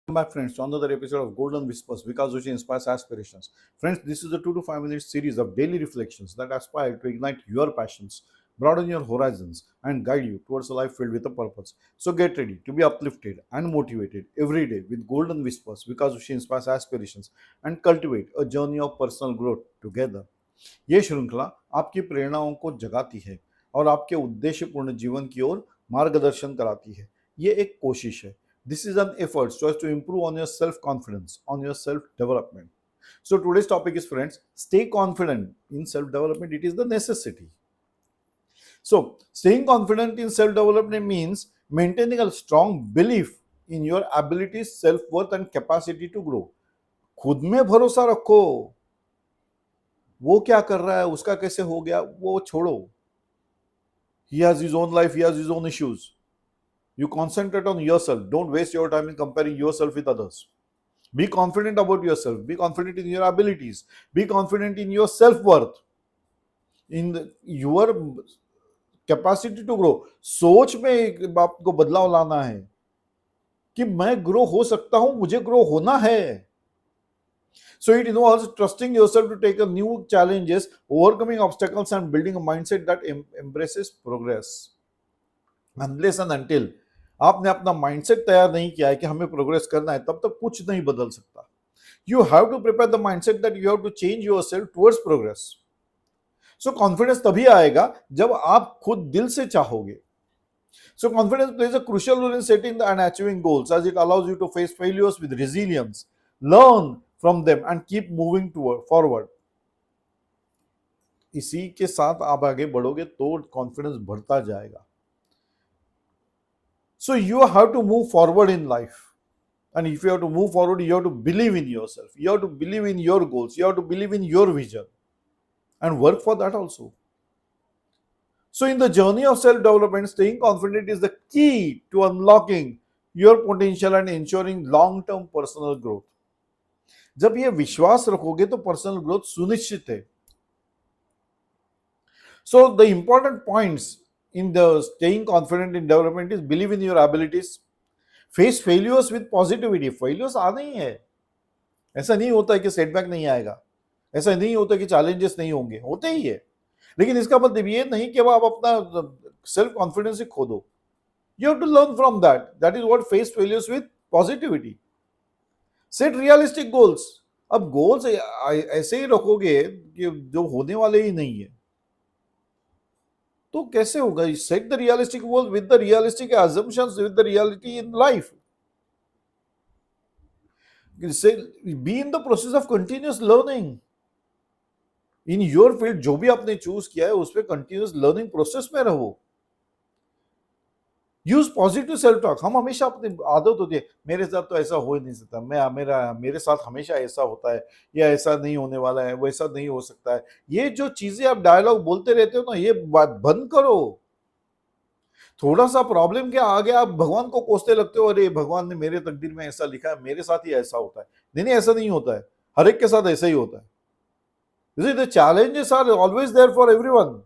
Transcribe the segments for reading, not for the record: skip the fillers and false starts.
My friends, to another episode of Golden Whispers, Vikas Joshi Inspires Aspirations. Friends, this is a 2 to 5 minute series of daily reflections that aspire to ignite your passions, broaden your horizons, and guide you towards a life filled with a purpose. So get ready to be uplifted and motivated every day with Golden Whispers, Vikas Joshi Inspires Aspirations, and cultivate a journey of personal growth together. ये श्रृंखला आपकी प्रेरणाओं को जगाती है और आपके उद्देश्यपूर्ण जीवन की ओर मार्गदर्शन कराती है। ये एक कोशिश है। This is an effort so as to improve on your self-confidence, on your self-development. So today's topic is, friends, stay confident in self-development. It is the necessity. So staying confident in self-development means maintaining a strong belief in your abilities, self-worth and capacity to grow. खुद में भरोसा रखो। वो क्या कर रहा है, उसका कैसे हो गया, वो छोड़ो। He has his own life, he has his own issues. You concentrate on yourself. Don't waste your time in comparing yourself with others. Be confident about yourself. Be confident in your abilities. Be confident in your self-worth, in your capacity to grow. सोच में आपको बदलाव लाना है कि मैं grow हो सकता हूं, मुझे ग्रो होना है. So it involves trusting yourself to take on new challenges, overcoming obstacles and building a mindset that embraces progress. Unless and until आपने अपना माइंडसेट तैयार नहीं किया है कि हमें प्रोग्रेस करना है, तब तक कुछ नहीं बदल सकता. You have to prepare the mindset that you have to change yourself towards progress. So confidence तभी आएगा जब आप खुद दिल से चाहोगे. So confidence plays a crucial role in setting and achieving goals, as it allows you to face failures with resilience, learn from them and keep moving forward. इसी के साथ आप आगे बढ़ोगे तो कॉन्फिडेंस बढ़ता जाएगा. So you have to move forward in life. And if you have to move forward, you have to believe in yourself. You have to believe in your goals. You have to believe in your vision. And work for that also. So in the journey of self-development, staying confident is the key to unlocking your potential and ensuring long-term personal growth. जब ये विश्वास रखोगे तो personal growth सुनिश्चित है. So the important points in the staying confident in development is believe in your abilities, face failures with positivity. failures आने ही है. ऐसा नहीं होता है कि सेटबैक नहीं आएगा, ऐसा नहीं होता कि चैलेंजेस नहीं होंगे, होते ही है. लेकिन इसका मतलब ये नहीं कि आप अपना सेल्फ कॉन्फिडेंस ही खो दो. You have to learn from that. That is what face failures with positivity. Set realistic goals. अब गोल्स ऐसे ही रखोगे कि जो होने वाले ही नहीं है तो कैसे होगा. Set the realistic goal with the realistic assumptions, with the reality in life. Be in the process of continuous learning. In your field जो भी आपने चूज किया है उस पर कंटिन्यूअस लर्निंग प्रोसेस में रहो. Use positive self talk. हम हमेशा अपनी आदत होती है, मेरे साथ तो ऐसा हो ही नहीं सकता, मेरे साथ हमेशा ऐसा होता है, या ऐसा नहीं होने वाला है, वैसा नहीं हो सकता है. ये जो चीजें आप डायलॉग बोलते रहते हो ना, ये बात बंद करो. थोड़ा सा प्रॉब्लम के आगे आप भगवान को कोसते लगते हो, अरे भगवान ने मेरे तकदीर में ऐसा लिखा है, मेरे साथ ही ऐसा होता है. नहीं, ऐसा नहीं होता है. हर एक के साथ ऐसा ही होता है. The challenges are always there for everyone.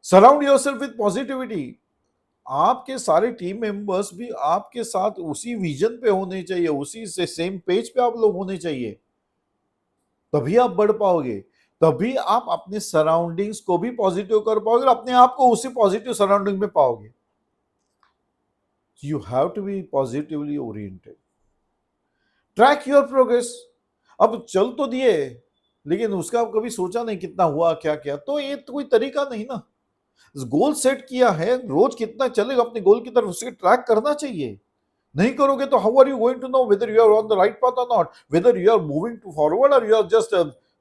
Surround yourself with positivity. आपके सारे टीम मेंबर्स भी आपके साथ उसी विजन पे होने चाहिए, उसी से सेम पेज पे आप लोग होने चाहिए. तभी आप बढ़ पाओगे. तभी आप अपने सराउंडिंग्स को भी पॉजिटिव कर पाओगे और अपने आप को उसी पॉजिटिव सराउंडिंग में पाओगे. You have to be positively oriented. Track your progress. अब चल तो दिए, लेकिन उसका कभी सोचा नहीं कितना हुआ, क्या किया. तो ये तो कोई तरीका नहीं ना. गोल सेट किया है, रोज कितना चलेगा अपने गोल की तरफ, उसके ट्रैक करना चाहिए. नहीं करोगे तो how are you going to know whether you are on the right path or not, whether you are moving to forward or you are just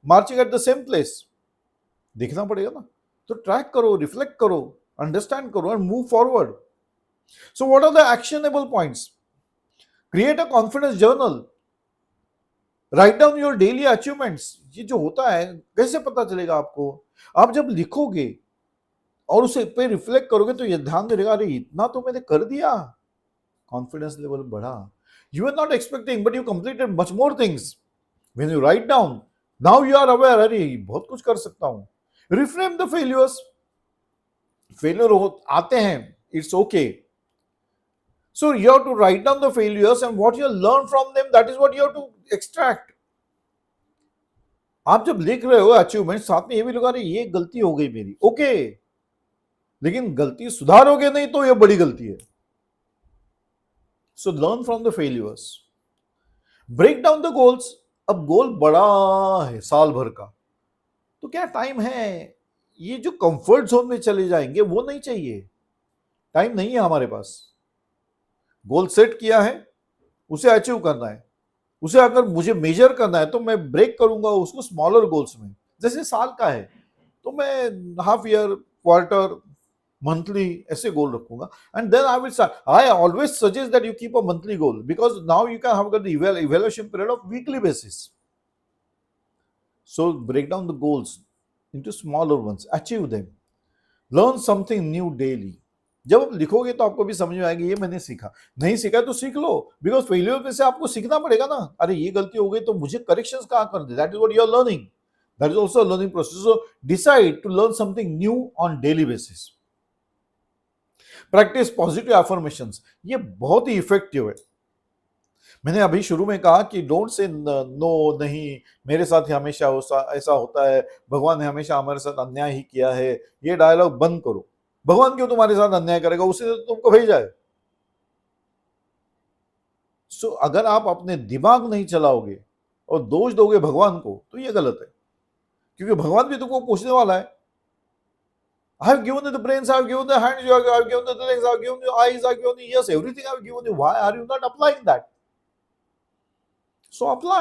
marching at the same place. देखना पड़ेगा ना. तो track करो, reflect करो, understand करो and move forward. So what are the actionable points. Create a confidence journal. Write down your daily achievements. ये जो होता है, कैसे पता चलेगा आपको. आप जब लिखोगे और उसे पे रिफ्लेक्ट करोगे तो ये ध्यान में रहेगा, अरे इतना तो मैंने कर दिया. कॉन्फिडेंस लेवल बढ़ा. You are not expecting but you completed much more things. When you write down, now you are aware, अरे बहुत कुछ कर सकता हूं. Reframe the failures. फेलियर आते हैं, it's okay. So you have to write down the failures and what you learn from them, that is what you have to extract. आप जब लिख रहे हो अचीवमेंट, साथ में ये भी लगा रहे ये गलती हो गई मेरी, ओके, लेकिन गलती सुधारोगे नहीं तो ये बड़ी गलती है. So learn from the failures, break down the goals. अब गोल बड़ा है साल भर का, तो क्या टाइम है, ये जो कंफर्ट जोन में चले जाएंगे वो नहीं चाहिए. टाइम नहीं है हमारे पास. गोल सेट किया है, उसे अचीव करना है, उसे अगर मुझे मेजर करना है तो मैं ब्रेक करूंगा उसको स्मॉलर गोल्स में. जैसे साल का है तो मैं हाफ ईयर, क्वार्टर, मंथली ऐसे गोल रखूंगा. And then I will start. I always suggest that you keep a monthly goal because now you can have the evaluation period of weekly basis. So break down the goals into smaller ones, achieve them, learn something new daily. जब आप लिखोगे तो आपको भी समझ में आएगी ये मैंने सीखा, नहीं सीखा तो सीख लो, बिकॉज फेलियर में से आपको सीखना पड़ेगा ना. अरे ये गलती हो गई तो मुझे करेक्शंस कहाँ कर दे, that is what you are learning, that is also a learning process. So decide to learn something new on daily basis. Practice positive affirmations, ये बहुत ही इफेक्टिव है. मैंने अभी शुरू में कहा कि डोंट से नो, नहीं, मेरे साथ हमेशा ऐसा होता है, भगवान ने हमेशा हमारे साथ अन्याय ही किया है, ये डायलॉग बंद करो. भगवान क्यों तुम्हारे साथ अन्याय करेगा, उसे तो तुमको भेजा है. सो अगर आप अपने दिमाग नहीं चलाओगे और दोष दोगे भगवान को तो ये गलत है, क्योंकि भगवान भी तुमको पूछने वाला है. I have given you the brains, I have given the hands, I have given you the legs, I have given you eyes, I have given you ears, everything I have given you. Why are you not applying that? So apply.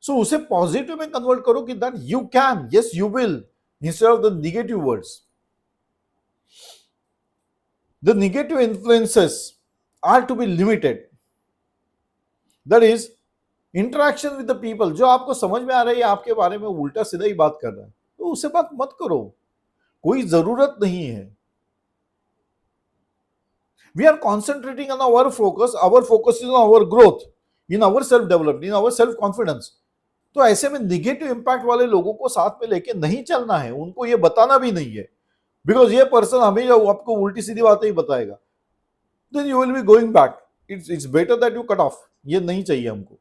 So उसे positive में convert करो कि that you can, yes you will, instead of the negative words. The negative influences are to be limited. That is interaction with the people. जो आपको समझ में आ रहा है आपके बारे में उल्टा सीधा ही बात कर रहा है तो उससे बात मत करो, कोई जरूरत नहीं है. We are concentrating on our focus is on our growth, in our self development, in our self confidence. तो ऐसे में निगेटिव इंपैक्ट वाले लोगों को साथ में लेके नहीं चलना है, उनको ये बताना भी नहीं है, बिकॉज ये पर्सन हमेशा आपको उल्टी सीधी बातें ही बताएगा. Then you will be going back. It's better that you cut off. ये नहीं चाहिए हमको.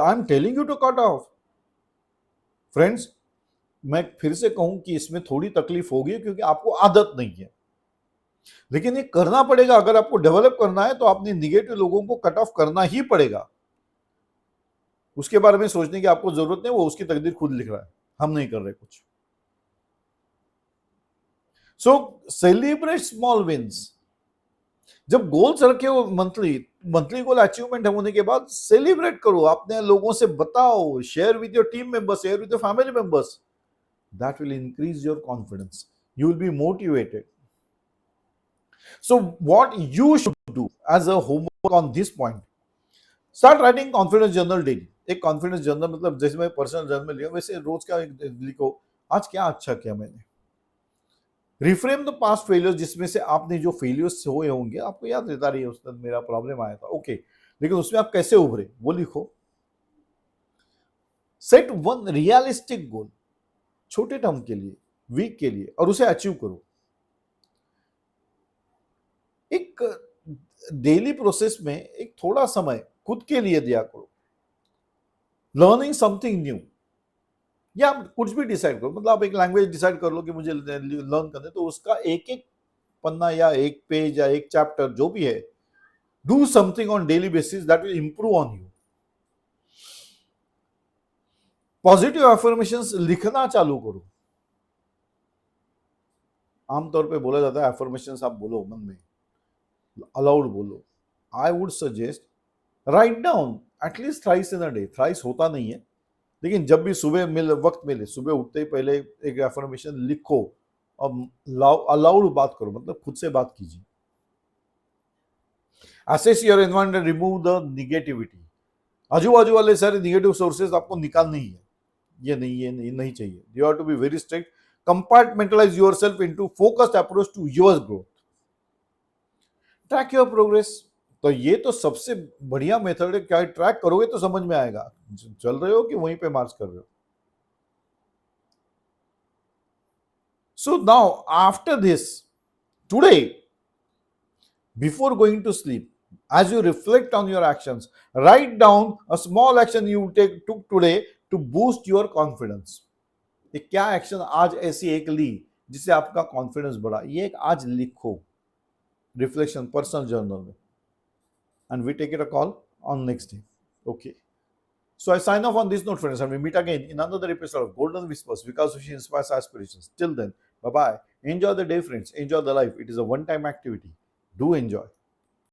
I am telling you to cut off. Friends, मैं फिर से कहूं कि इसमें थोड़ी तकलीफ होगी क्योंकि आपको आदत नहीं है, लेकिन ये करना पड़ेगा. अगर आपको डेवलप करना है तो आपने निगेटिव लोगों को कट ऑफ करना ही पड़ेगा. उसके बारे में सोचने की आपको जरूरत नहीं, वो उसकी तकदीर खुद लिख रहा है, हम नहीं कर रहे कुछ. सो सेलिब्रेट स्मॉल विन्स. जब गोल्स रखे हो मंथली गोल अचीवमेंट होने के बाद सेलिब्रेट करो, अपने लोगों से बताओ, share with your team members, share with your family members. That will increase your confidence, you will be motivated. So what you should do as a homework on this point, start writing confidence journal daily. एक confidence journal मतलब जैसे मैं personal journal में लिया वैसे रोज का लिखो, आज क्या अच्छा किया मैंने. रिफ्रेम द पास्ट फेलियर्स, जिसमें से आपने जो फेलियर्स हुए होंगे आपको याद रहता रही है उस दिन मेरा प्रॉब्लम आया था, ओके, लेकिन उसमें आप कैसे उभरे वो लिखो. सेट वन रियलिस्टिक गोल, छोटे टर्म के लिए, वीक के लिए, और उसे अचीव करो. एक डेली प्रोसेस में एक थोड़ा समय खुद के लिए दिया करो. लर्निंग समथिंग न्यू, या कुछ भी डिसाइड करो, मतलब आप एक लैंग्वेज डिसाइड कर लो कि मुझे लर्न करना है, तो उसका एक एक पन्ना या एक पेज या एक चैप्टर जो भी है, do something on daily basis that will improve on you. Positive affirmations लिखना चालू करो. आमतौर पे बोला जाता है अफर्मेशंस आप बोलो मन में, अलाउड बोलो. I would suggest write down at least thrice in a day. Thrice होता नहीं है, लेकिन जब भी वक्त मिले, सुबह उठते ही पहले एक अफर्मेशन लिखो और अलाउड बात करो, मतलब खुद से बात कीजिए. Assess your environment, remove the negativity. आजू बाजू वाले सारे निगेटिव सोर्सेज आपको निकालने ही है, ये नहीं चाहिए. You have to be very strict. Compartmentalize yourself into focused approach to your growth. Track your progress. तो ये तो सबसे बढ़िया मेथड है. क्या ट्रैक करोगे तो समझ में आएगा चल रहे हो कि वहीं पे मार्च कर रहे हो. So now after this, today Before going to sleep, as you reflect on your actions, write down a small action you took today to boost your confidence. ये क्या एक्शन आज ऐसी एक ली जिससे आपका कॉन्फिडेंस बढ़ा, ये एक आज लिखो रिफ्लेक्शन पर्सनल जर्नल में, and we take it a call on next day. Okay. So I sign off on this note, friends, and we meet again in another episode of Golden Whispers because she inspires aspirations. Till then, bye bye. Enjoy the day, friends. Enjoy the life. It is a one-time activity. Do enjoy.